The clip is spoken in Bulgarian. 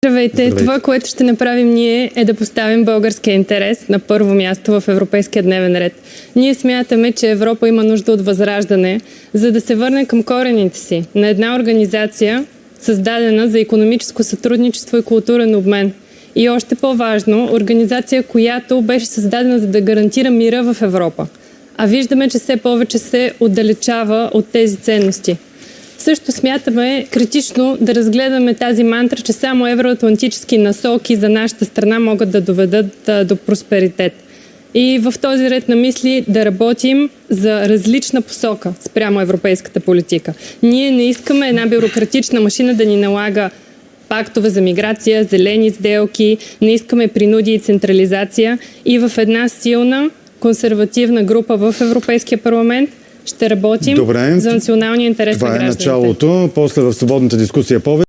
Здравейте. Това, което ще направим ние, е да поставим българския интерес на първо място в европейския дневен ред. Ние смятаме, че Европа има нужда от възраждане, за да се върне към корените си на една организация, създадена за икономическо сътрудничество и културен обмен. И още по-важно, организация, която беше създадена за да гарантира мира в Европа. А виждаме, че все повече се отдалечава от тези ценности. Също смятаме критично да разгледаме тази мантра, че само евроатлантически насоки за нашата страна могат да доведат до просперитет. И в този ред на мисли да работим за различна посока спрямо европейската политика. Ние не искаме една бюрократична машина да ни налага пактове за миграция, зелени сделки, не искаме принуди и централизация. И в една силна консервативна група в Европейския парламент ще работим за националния интерес на гражданите. Това е началото. После в свободната дискусия повече.